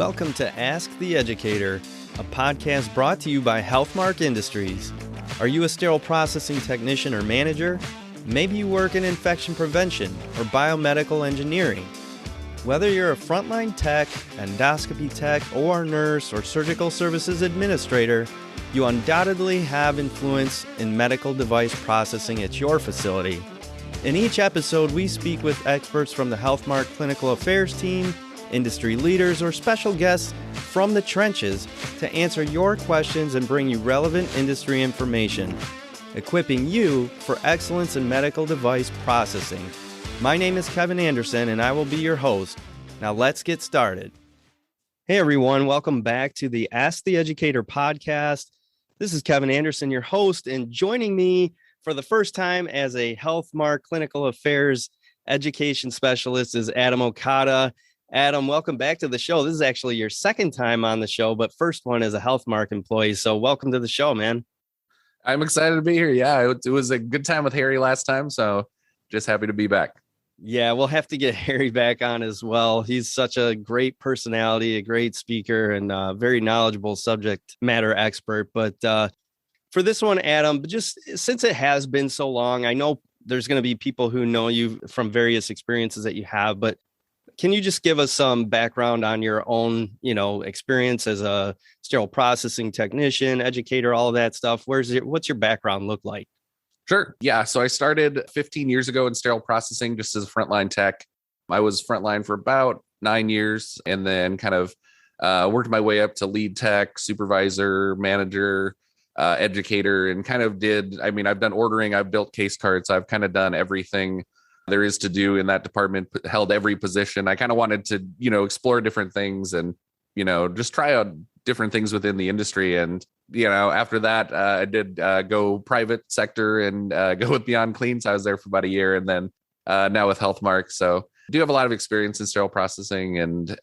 Welcome to Ask the Educator, a podcast brought to you by Healthmark Industries. Are you a sterile processing technician or manager? Maybe you work in infection prevention or biomedical engineering. Whether you're a frontline tech, endoscopy tech, OR nurse, or surgical services administrator, you undoubtedly have influence in medical device processing at your facility. In each episode, we speak with experts from the Healthmark Clinical Affairs team, industry leaders, or special guests from the trenches to answer your questions and bring you relevant industry information, equipping you for excellence in medical device processing. My name is Kevin Anderson, and I will be your host. Now let's get started. Hey everyone, welcome back to the Ask the Educator podcast. This is Kevin Anderson, your host, and joining me for the first time as a Healthmark Clinical Affairs education specialist is Adam Okada. Adam, welcome back to the show. This is actually your second time on the show, but first one as a Healthmark employee. So welcome to the show, man. I'm excited to be here. Yeah, it was a good time with Harry last time, so just happy to be back. Yeah, we'll have to get Harry back on as well. He's such a great personality, a great speaker, and a very knowledgeable subject matter expert. But for this one, Adam, just since it has been so long, I know there's going to be people who know you from various experiences that you have, but can you just give us some background on your own, experience as a sterile processing technician, educator, all of that stuff? What's your background look like? Sure. Yeah. So I started 15 years ago in sterile processing just as a frontline tech. I was frontline for about 9 years and then kind of worked my way up to lead tech, supervisor, manager, educator, and kind of I've done ordering, I've built case cards, I've kind of done everything there is to do in that department, held every position. I kind of wanted to, explore different things and, just try out different things within the industry. And, after that, I did go private sector and go with Beyond Clean. So I was there for about a year and then now with Healthmark. So I do have a lot of experience in sterile processing and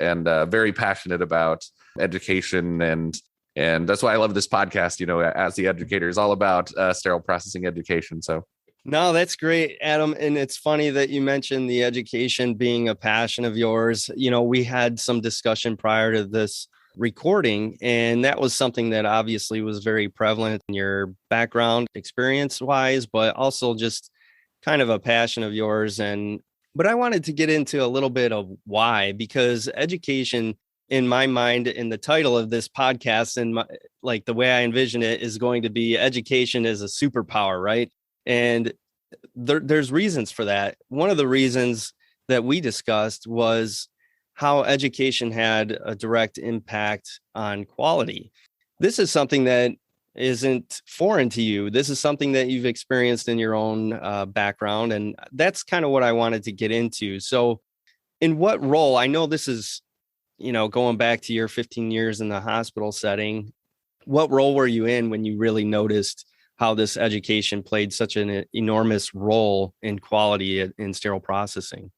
very passionate about education. And that's why I love this podcast, as the educator is all about sterile processing education. So. No, that's great, Adam. And it's funny that you mentioned the education being a passion of yours. We had some discussion prior to this recording, and that was something that obviously was very prevalent in your background experience wise, but also just kind of a passion of yours. But I wanted to get into a little bit of why, because education in my mind, in the title of this podcast and the way I envision it is going to be education is a superpower, right? And there's reasons for that. One of the reasons that we discussed was how education had a direct impact on quality. This is something that isn't foreign to you. This is something that you've experienced in your own background. And that's kind of what I wanted to get into. So in what role, I know this is, going back to your 15 years in the hospital setting, what role were you in when you really noticed how this education played such an enormous role in quality in sterile processing?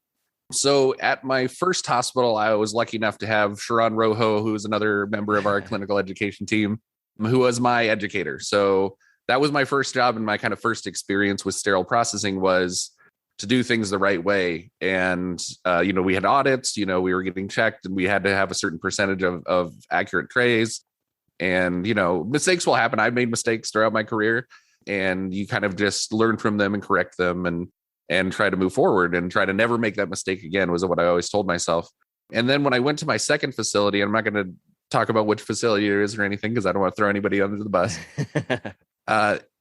So at my first hospital, I was lucky enough to have Sharon Rojo, who is another member of our clinical education team, who was my educator. So that was my first job, and my kind of first experience with sterile processing was to do things the right way. And, we had audits, we were getting checked, and we had to have a certain percentage of accurate trays. And, mistakes will happen. I've made mistakes throughout my career, and you kind of just learn from them and correct them and try to move forward and try to never make that mistake again was what I always told myself. And then when I went to my second facility, I'm not going to talk about which facility it is or anything because I don't want to throw anybody under the bus.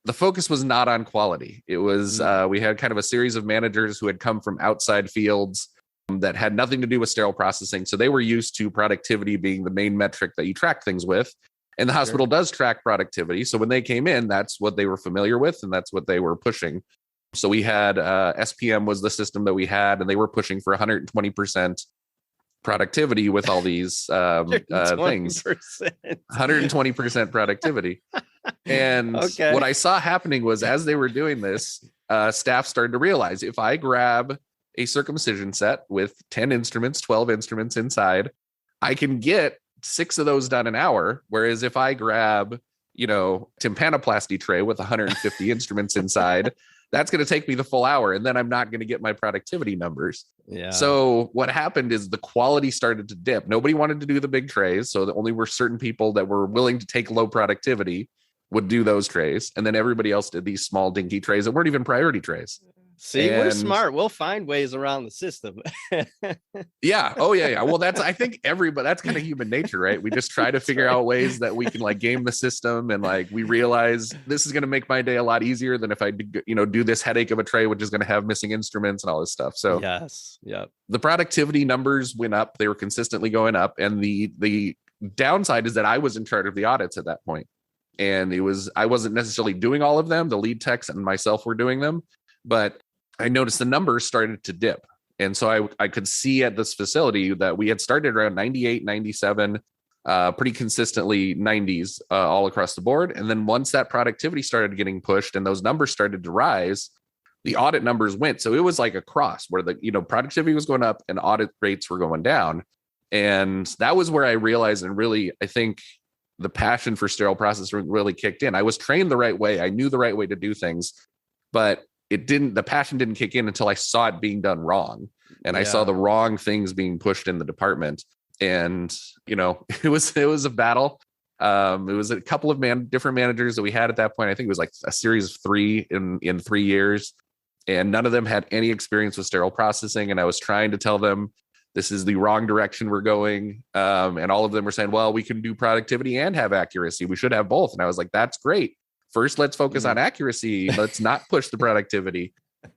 The focus was not on quality. It was, we had kind of a series of managers who had come from outside fields that had nothing to do with sterile processing. So they were used to productivity being the main metric that you track things with. And the hospital does track productivity. So when they came in, that's what they were familiar with, and that's what they were pushing. So we had SPM was the system that we had, and they were pushing for 120% productivity with all these things. 120% productivity. And what I saw happening was as they were doing this, staff started to realize if I grab a circumcision set with 10 instruments, 12 instruments inside, I can get 6 of those done an hour. Whereas if I grab, tympanoplasty tray with 150 instruments inside, that's going to take me the full hour, and then I'm not going to get my productivity numbers. Yeah. So what happened is the quality started to dip. Nobody wanted to do the big trays. So the only were certain people that were willing to take low productivity would do those trays. And then everybody else did these small dinky trays that weren't even priority trays. See, we're smart. We'll find ways around the system. Yeah. Oh, yeah. Yeah. Well, I think everybody, that's kind of human nature, right? We just try to figure out ways that we can like game the system. And like, we realize this is going to make my day a lot easier than if I, do this headache of a tray, which is going to have missing instruments and all this stuff. So yes. Yep. The productivity numbers went up. They were consistently going up. And the downside is that I was in charge of the audits at that point. And I wasn't necessarily doing all of them. The lead techs and myself were doing them, but I noticed the numbers started to dip. And so I could see at this facility that we had started around 98, 97, pretty consistently 90s all across the board. And then once that productivity started getting pushed and those numbers started to rise, the audit numbers went. So it was like a cross where the productivity was going up and audit rates were going down. And that was where I realized, and really, I think the passion for sterile processing really kicked in. I was trained the right way. I knew the right way to do things, but the passion didn't kick in until I saw it being done wrong. And I saw the wrong things being pushed in the department. And, it was a battle. It was a couple of different managers that we had at that point. I think it was like a series of 3 in 3 years, and none of them had any experience with sterile processing. And I was trying to tell them, this is the wrong direction we're going. And all of them were saying, well, we can do productivity and have accuracy. We should have both. And I was like, that's great. First, let's focus on accuracy. Let's not push the productivity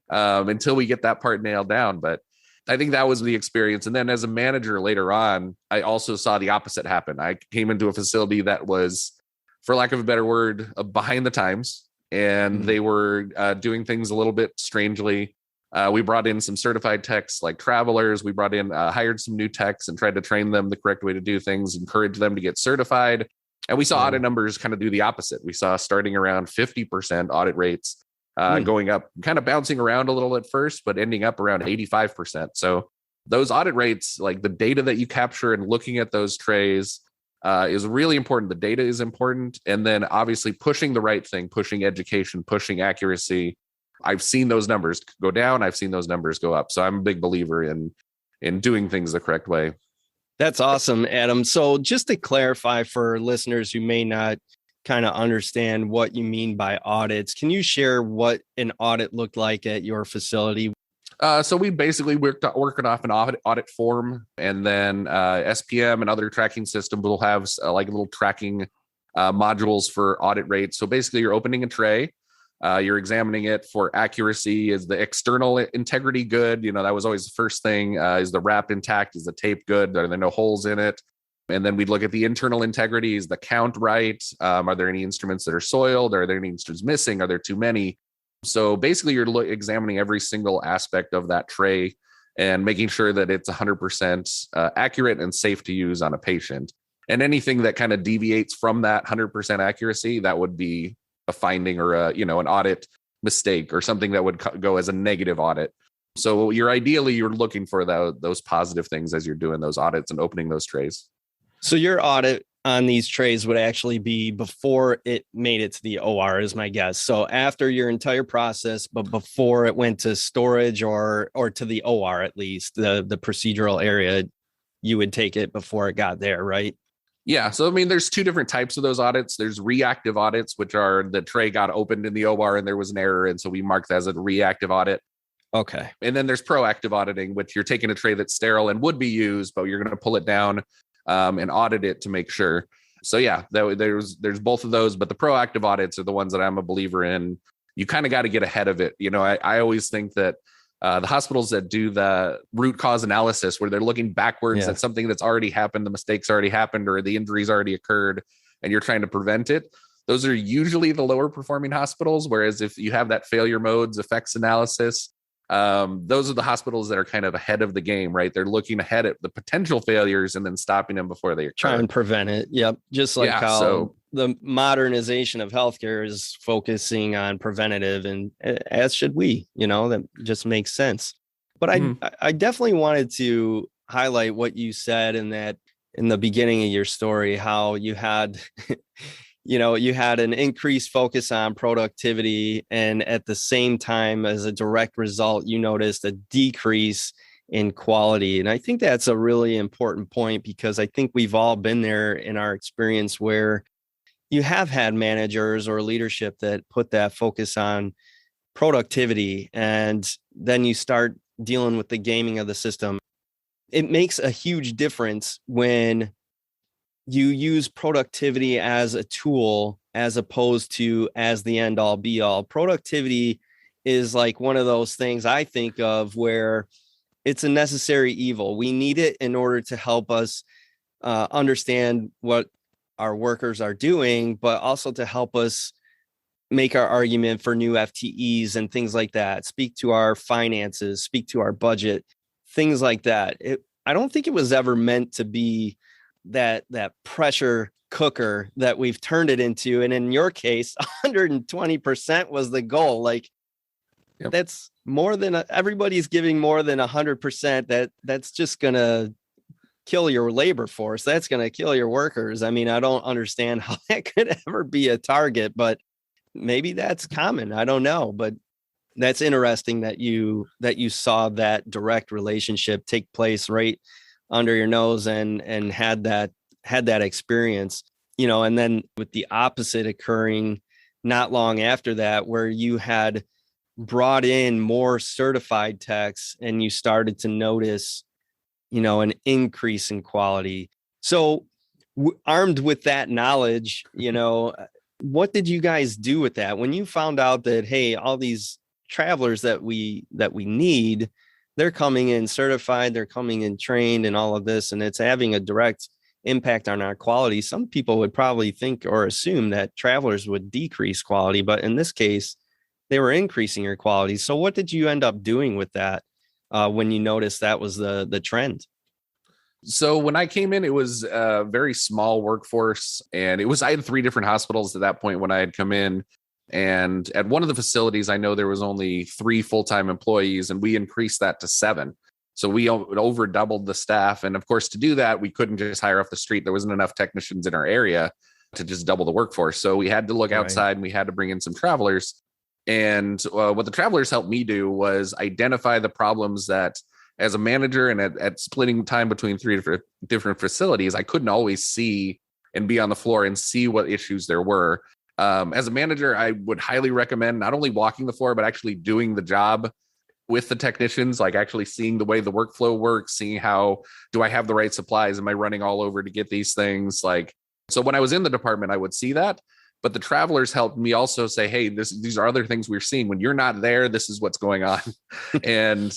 until we get that part nailed down. But I think that was the experience. And then as a manager later on, I also saw the opposite happen. I came into a facility that was, for lack of a better word, behind the times. And they were doing things a little bit strangely. We brought in some certified techs like travelers. We hired some new techs and tried to train them the correct way to do things, encourage them to get certified. And we saw audit numbers kind of do the opposite. We saw starting around 50% audit rates going up, kind of bouncing around a little at first, but ending up around 85%. So those audit rates, like the data that you capture and looking at those trays is really important. The data is important. And then obviously pushing the right thing, pushing education, pushing accuracy. I've seen those numbers go down. I've seen those numbers go up. So I'm a big believer in doing things the correct way. That's awesome, Adam. So just to clarify for listeners who may not kind of understand what you mean by audits, can you share what an audit looked like at your facility? So we basically working off an audit form, and then SPM and other tracking systems will have like little tracking modules for audit rates. So basically you're opening a tray. You're examining it for accuracy. Is the external integrity good? That was always the first thing. Is the wrap intact? Is the tape good? Are there no holes in it? And then we'd look at the internal integrity. Is the count right? Are there any instruments that are soiled? Are there any instruments missing? Are there too many? So basically you're examining every single aspect of that tray and making sure that it's 100% accurate and safe to use on a patient. And anything that kind of deviates from that 100% accuracy, that would be a finding or an audit mistake or something that would go as a negative audit. So you're looking for those positive things as you're doing those audits and opening those trays. So your audit on these trays would actually be before it made it to the OR, is my guess. So after your entire process, but before it went to storage or to the OR, at least the procedural area, you would take it before it got there, right? Yeah. So, there's 2 different types of those audits. There's reactive audits, which are the tray got opened in the OR and there was an error. And so we mark that as a reactive audit. Okay. And then there's proactive auditing, which you're taking a tray that's sterile and would be used, but you're going to pull it down and audit it to make sure. So yeah, there's both of those, but the proactive audits are the ones that I'm a believer in. You kind of got to get ahead of it. I always think that the hospitals that do the root cause analysis, where they're looking backwards at something that's already happened, the mistakes already happened, or the injuries already occurred, and you're trying to prevent it. Those are usually the lower performing hospitals. Whereas if you have that failure modes effects analysis, those are the hospitals that are kind of ahead of the game, right? They're looking ahead at the potential failures and then stopping them before they occur. Try and prevent it. Yep. Just like how the modernization of healthcare is focusing on preventative, and as should we, that just makes sense. But I definitely wanted to highlight what you said in the beginning of your story, how you had you had an increased focus on productivity, and at the same time, as a direct result, you noticed a decrease in quality. And I think that's a really important point, because I think we've all been there in our experience where you have had managers or leadership that put that focus on productivity, and then you start dealing with the gaming of the system. It makes a huge difference when you use productivity as a tool as opposed to as the end all be all. Productivity is like one of those things I think of where it's a necessary evil. We need it in order to help us understand what our workers are doing, but also to help us make our argument for new FTEs and things like that, speak to our finances, speak to our budget, things like that. I don't think it was ever meant to be that pressure cooker that we've turned it into. And in your case, 120% was the goal. Like, yep. That's more than everybody's giving more than 100%. That's just going to kill your labor force. That's going to kill your workers. I mean, I don't understand how that could ever be a target, but maybe that's common. I don't know, but that's interesting that you saw that direct relationship take place right under your nose and had that experience, and then with the opposite occurring not long after that, where you had brought in more certified techs and you started to notice, an increase in quality. So armed with that knowledge, what did you guys do with that when you found out that, hey, all these travelers that we need, they're coming in certified, they're coming in trained and all of this, and it's having a direct impact on our quality? Some people would probably think or assume that travelers would decrease quality, but in this case, they were increasing your quality. So what did you end up doing with that when you noticed that was the trend? So when I came in, it was a very small workforce, and I had 3 different hospitals at that point when I had come in. And at one of the facilities, I know there was only 3 full-time employees, and we increased that to 7. So we over doubled the staff. And of course, to do that, we couldn't just hire off the street. There wasn't enough technicians in our area to just double the workforce. So we had to look outside, and we had to bring in some travelers. And what the travelers helped me do was identify the problems that, as a manager and at splitting time between 3 different facilities, I couldn't always see and be on the floor and see what issues there were. As a manager, I would highly recommend not only walking the floor, but actually doing the job with the technicians, like actually seeing the way the workflow works, seeing how do I have the right supplies? Am I running all over to get these things? So when I was in the department, I would see that. But the travelers helped me also say, hey, these are other things we're seeing. When you're not there, this is what's going on. And,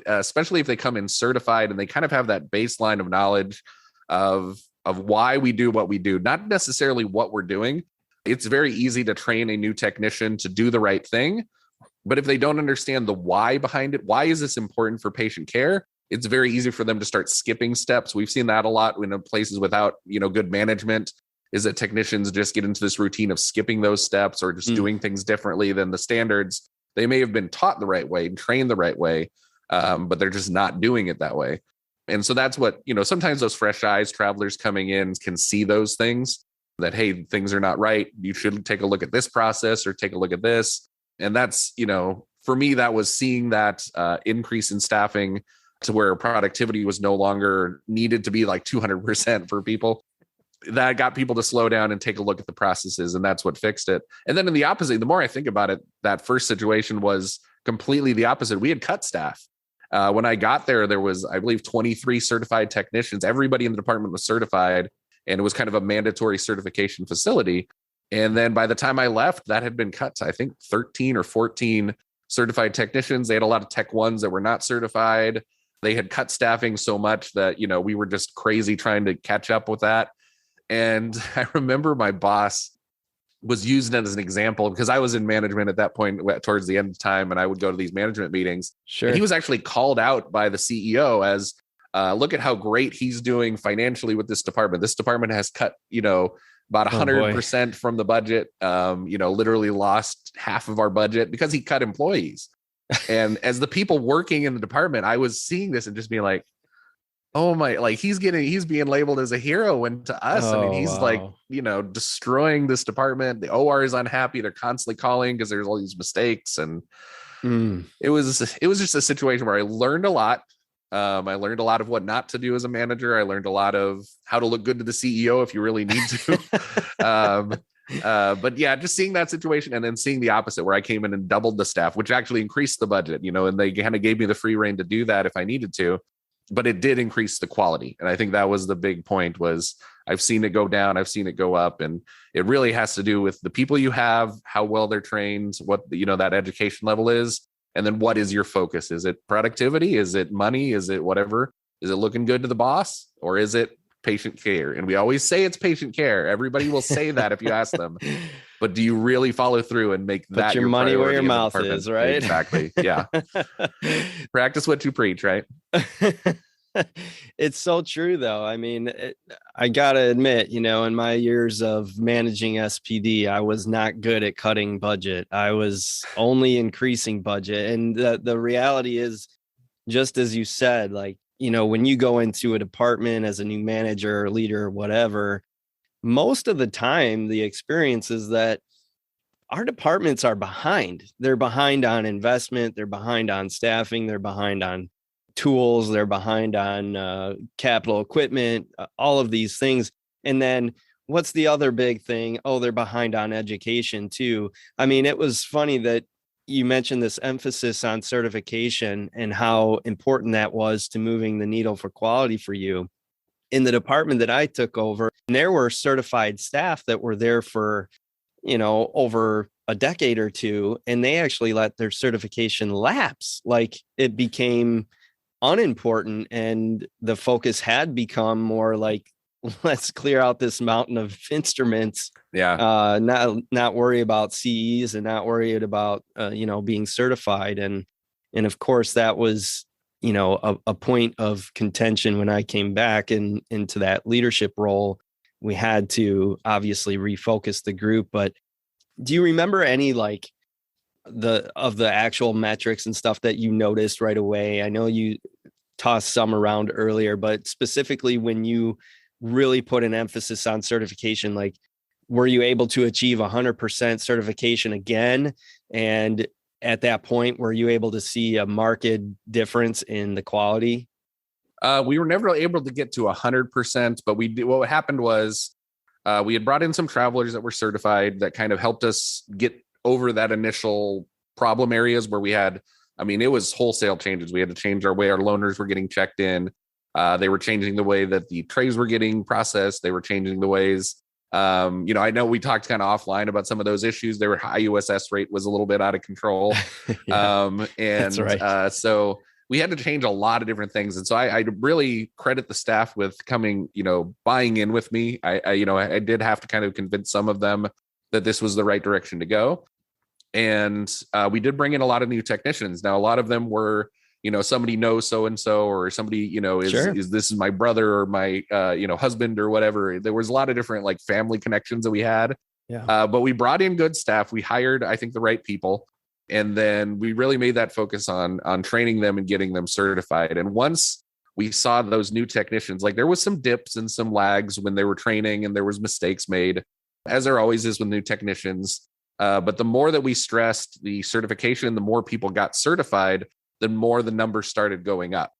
especially if they come in certified and they kind of have that baseline of knowledge of why we do what we do, not necessarily what we're doing. It's very easy to train a new technician to do the right thing. But if they don't understand the why behind it, why is this important for patient care? It's very easy for them to start skipping steps. We've seen that a lot in places without, good management, is that technicians just get into this routine of skipping those steps or just doing things differently than the standards. They may have been taught the right way and trained the right way, but they're just not doing it that way. And so that's what, sometimes those fresh eyes, travelers coming in can see those things that, hey, things are not right. You should take a look at this process or take a look at this. And that's, for me, that was seeing that increase in staffing to where productivity was no longer needed to be like 200% for people. That got people to slow down and take a look at the processes, and that's what fixed it. And then in the opposite, the more I think about it, that first situation was completely the opposite. We had cut staff. When I got there, there was, I believe, 23 certified technicians. Everybody in the department was certified, and it was kind of a mandatory certification facility. And then by the time I left, that had been cut to, I think, 13 or 14 certified technicians. They had a lot of tech ones that were not certified. They had cut staffing so much that, we were just crazy trying to catch up with that. And I remember my boss was using it as an example because I was in management at that point towards the end of time, and I would go to these management meetings. Sure. And he was actually called out by the CEO as, look at how great he's doing financially with this department. This department has cut, about 100% from the budget, literally lost half of our budget because he cut employees. And as the people working in the department, I was seeing this and just being like, Oh my, like he's being labeled as a hero, when to us, I mean, Oh, he's like, wow. destroying this department. The OR is unhappy. They're constantly calling because there's all these mistakes. And Mm. it was just a situation where I learned a lot. I learned a lot of what not to do as a manager. I learned a lot of how to look good to the CEO if you really need to. um, but yeah, just seeing that situation and then seeing the opposite where I came in and doubled the staff, which actually increased the budget, and they kind of gave me the free rein to do that if I needed to, but it did increase the quality. And I think that was the big point. Was I've seen it go down, I've seen it go up, and it really has to do with the people you have, how well they're trained, what, that education level is. And then what is your focus? Is it productivity? Is it money? Is it whatever? Is it looking good to the boss, or is it patient care? And we always say it's patient care. Everybody will say that if you ask them, but do you really follow through and make Put that your your money where priority your in the mouth department? is, right? Exactly. Yeah. Practice what you preach, right? It's so true, though. I mean, I gotta admit, in my years of managing SPD, I was not good at cutting budget. I was only increasing budget. And the reality is, just as you said, like, when you go into a department as a new manager or leader or whatever, most of the time, the experience is that our departments are behind. They're behind on investment. They're behind on staffing. They're behind on tools. They're behind on capital equipment, all of these things. And then what's the other big thing? Oh, they're behind on education too. I mean, it was funny that you mentioned this emphasis on certification and how important that was to moving the needle for quality for you. In the department that I took over, there were certified staff that were there for, over a decade or two, and they actually let their certification lapse. Like, it became unimportant, and the focus had become more like, let's clear out this mountain of instruments. Yeah. Not worry about CEs and not worried about being certified. And of course that was a point of contention when I came back into that leadership role. We had to obviously refocus the group. But do you remember any like the actual metrics and stuff that you noticed right away? I know you tossed some around earlier, but specifically when you really put an emphasis on certification, like, were you able to achieve 100% certification again? And at that point, were you able to see a marked difference in the quality? We were never able to get to 100%, but what happened was we had brought in some travelers that were certified that kind of helped us get over that initial problem areas where we had, I mean, it was wholesale changes. We had to change our way our loaners were getting checked in. They were changing the way that the trays were getting processed. They were changing the ways. I know we talked kind of offline about some of those issues. Their IUSS rate was a little bit out of control. Yeah, And that's right. So we had to change a lot of different things. And so I really credit the staff with coming, buying in with me. I did have to kind of convince some of them that this was the right direction to go. And we did bring in a lot of new technicians. Now, a lot of them were, somebody knows so-and-so, or somebody, Sure. is this is my brother or my, husband or whatever. There was a lot of different like family connections that we had. Yeah. But we brought in good staff. We hired, I think, the right people. And then we really made that focus on training them and getting them certified. And once we saw those new technicians, like there was some dips and some lags when they were training and there was mistakes made, as there always is with new technicians. But the more that we stressed the certification, the more people got certified, the more the numbers started going up,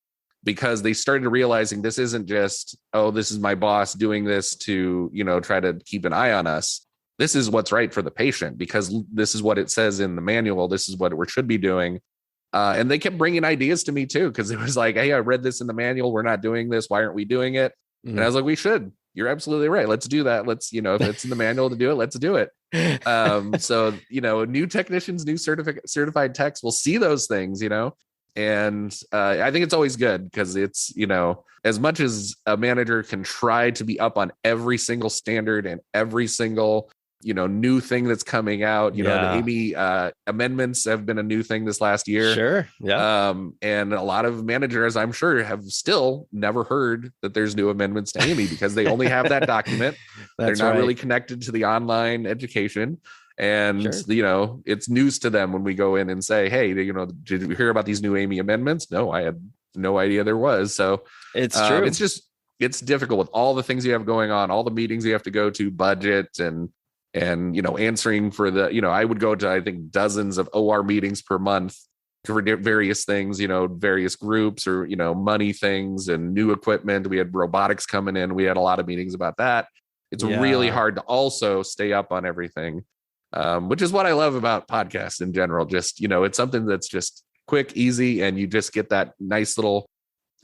because they started realizing this isn't just, oh, this is my boss doing this to, try to keep an eye on us. This is what's right for the patient, because this is what it says in the manual. This is what we should be doing. And they kept bringing ideas to me too, because it was like, hey, I read this in the manual. We're not doing this. Why aren't we doing it? And I was like, we should. You're absolutely right. Let's do that. Let's, if it's in the manual to do it, let's do it. So, new technicians, new certified techs will see those things, and I think it's always good, because it's, as much as a manager can try to be up on every single standard and every single, new thing that's coming out, the AMI amendments have been a new thing this last year. Sure. Yeah. And a lot of managers, I'm sure, have still never heard that there's new amendments to AMI, because they only have that document. They're not really connected to the online education. And, it's news to them when we go in and say, hey, did you hear about these new AMI amendments? No, I had no idea there was. So It's true. It's difficult with all the things you have going on, all the meetings you have to go to, budget and answering for I would go to, I think, dozens of OR meetings per month for various things, various groups or, money things and new equipment. We had robotics coming in. We had a lot of meetings about that. It's really hard to also stay up on everything, which is what I love about podcasts in general. Just, it's something that's just quick, easy, and you just get that nice little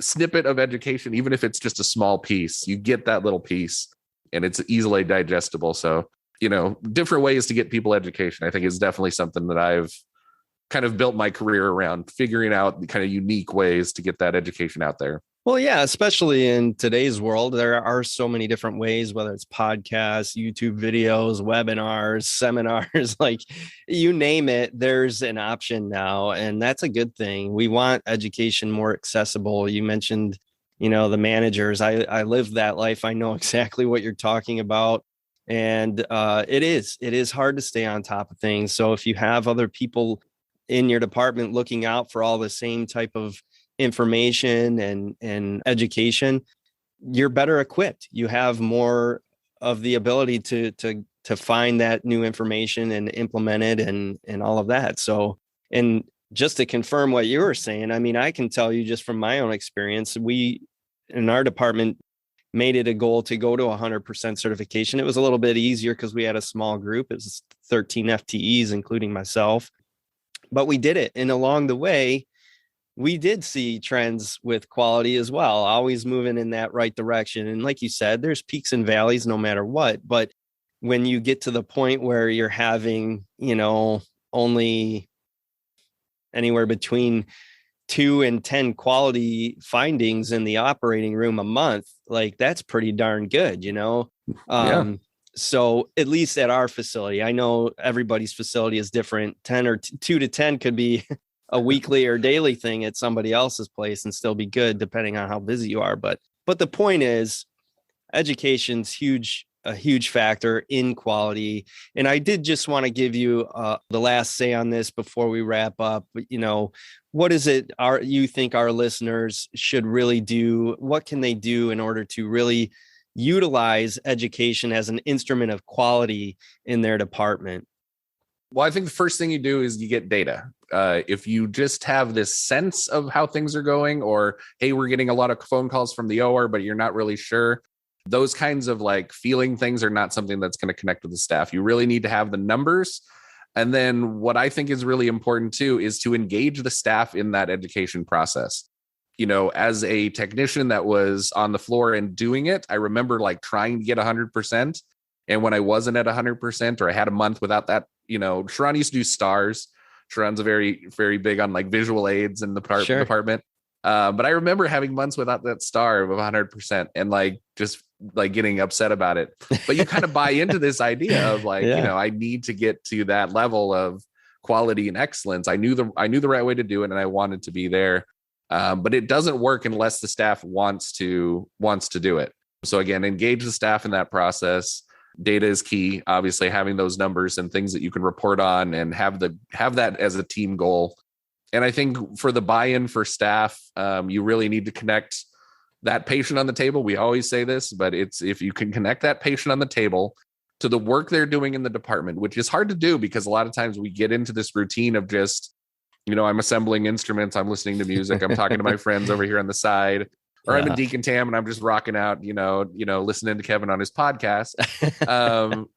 snippet of education. Even if it's just a small piece, you get that little piece and it's easily digestible. So, different ways to get people education, I think, is definitely something that I've kind of built my career around, figuring out the kind of unique ways to get that education out there. Well, yeah, especially in today's world, there are so many different ways, whether it's podcasts, YouTube videos, webinars, seminars, like you name it, there's an option now. And that's a good thing. We want education more accessible. You mentioned, the managers. I live that life. I know exactly what you're talking about. And it is hard to stay on top of things. So if you have other people in your department looking out for all the same type of information and education, you're better equipped. You have more of the ability to find that new information and implement it and all of that. So, and just to confirm what you were saying, I mean, I can tell you just from my own experience, we in our department made it a goal to go to 100% certification. It was a little bit easier because we had a small group. It was 13 FTEs, including myself. But we did it. And along the way, we did see trends with quality as well, always moving in that right direction. And like you said, there's peaks and valleys no matter what. But when you get to the point where you're having, only anywhere between 2 and 10 quality findings in the operating room a month, like that's pretty darn good, So at least at our facility, I know everybody's facility is different. 10 or 2 to 10 could be a weekly or daily thing at somebody else's place and still be good depending on how busy you are. But the point is, education's a huge factor in quality. And I did just want to give you the last say on this before we wrap up. What is it you think our listeners should really do? What can they do in order to really utilize education as an instrument of quality in their department? Well, I think the first thing you do is you get data. If you just have this sense of how things are going, or, hey, we're getting a lot of phone calls from the OR, but you're not really sure, those kinds of like feeling things are not something that's going to connect with the staff. You really need to have the numbers. And then what I think is really important too, is to engage the staff in that education process. As a technician that was on the floor and doing it, I remember like trying to get 100%. And when I wasn't at 100%, or I had a month without that, Sharon used to do stars. Sharon's a very, very big on like visual aids in the department. But I remember having months without that star of 100% and like just like getting upset about it. But you kind of buy into this idea of like, I need to get to that level of quality and excellence. I knew the right way to do it, and I wanted to be there. But it doesn't work unless the staff wants to do it. So again, engage the staff in that process. Data is key. Obviously, having those numbers and things that you can report on and have that as a team goal. And I think for the buy-in for staff, you really need to connect that patient on the table. We always say this, but it's if you can connect that patient on the table to the work they're doing in the department, which is hard to do because a lot of times we get into this routine of just, I'm assembling instruments, I'm listening to music, I'm talking to my friends over here on the side, or I'm in Decontam and I'm just rocking out, listening to Kevin on his podcast.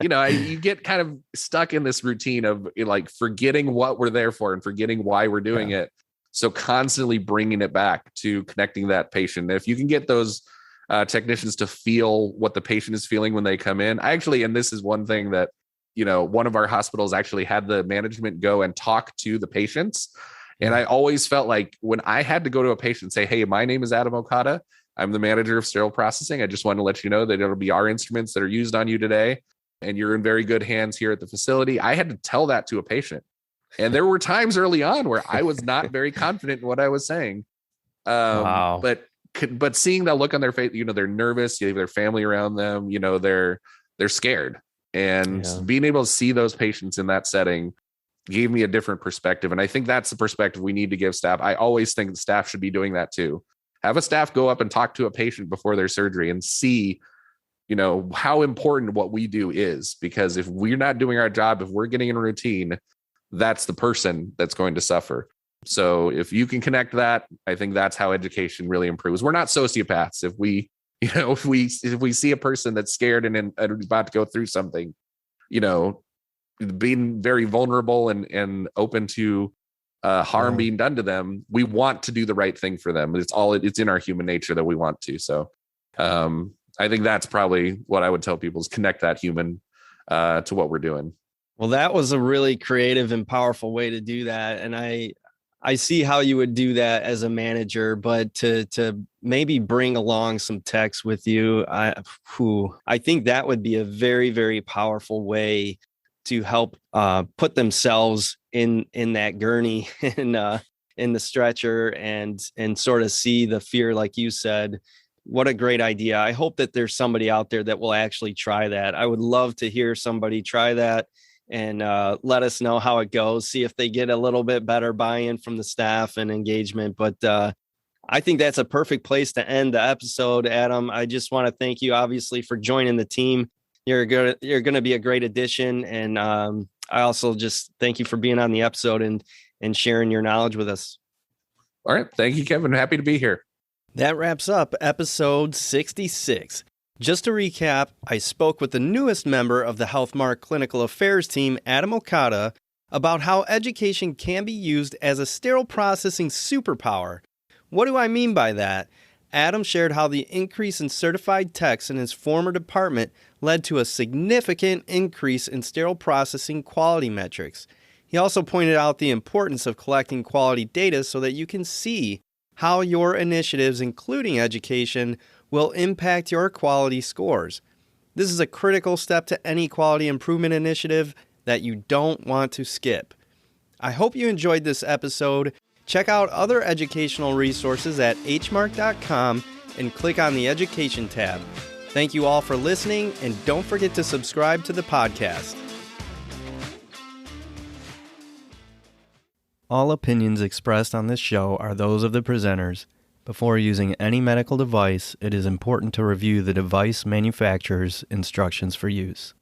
You get kind of stuck in this routine of like forgetting what we're there for and forgetting why we're doing it. So constantly bringing it back to connecting that patient. If you can get those technicians to feel what the patient is feeling when they come in, and this is one thing that, one of our hospitals actually had the management go and talk to the patients. And I always felt like when I had to go to a patient and say, hey, my name is Adam Okada, I'm the manager of sterile processing. I just want to let you know that it'll be our instruments that are used on you today, and you're in very good hands here at the facility. I had to tell that to a patient. And there were times early on where I was not very confident in what I was saying. Wow. But seeing that look on their face, they're nervous, you have their family around them, they're scared. And being able to see those patients in that setting gave me a different perspective. And I think that's the perspective we need to give staff. I always think the staff should be doing that too. Have a staff go up and talk to a patient before their surgery and see, how important what we do is, because if we're not doing our job, if we're getting in a routine, that's the person that's going to suffer. So if you can connect that, I think that's how education really improves. We're not sociopaths. If we see a person that's scared and about to go through something, being very vulnerable and open to harm being done to them, we want to do the right thing for them. It's in our human nature that we want to. So I think that's probably what I would tell people, is connect that human to what we're doing. Well, that was a really creative and powerful way to do that. And I see how you would do that as a manager, but to maybe bring along some techs with you, I think that would be a very, very powerful way to help put themselves in that gurney in the stretcher and sort of see the fear, like you said. What a great idea. I hope that there's somebody out there that will actually try that. I would love to hear somebody try that and let us know how it goes, see if they get a little bit better buy-in from the staff and engagement. But I think that's a perfect place to end the episode, Adam. I just want to thank you, obviously, for joining the team. You're going to be a great addition. And I also just thank you for being on the episode and sharing your knowledge with us. All right. Thank you, Kevin. Happy to be here. That wraps up episode 66. Just to recap, I spoke with the newest member of the Healthmark Clinical Affairs team, Adam Okada, about how education can be used as a sterile processing superpower. What do I mean by that? Adam shared how the increase in certified techs in his former department led to a significant increase in sterile processing quality metrics. He also pointed out the importance of collecting quality data so that you can see how your initiatives, including education, will impact your quality scores. This is a critical step to any quality improvement initiative that you don't want to skip. I hope you enjoyed this episode. Check out other educational resources at hmark.com and click on the Education tab. Thank you all for listening, and don't forget to subscribe to the podcast. All opinions expressed on this show are those of the presenters. Before using any medical device, it is important to review the device manufacturer's instructions for use.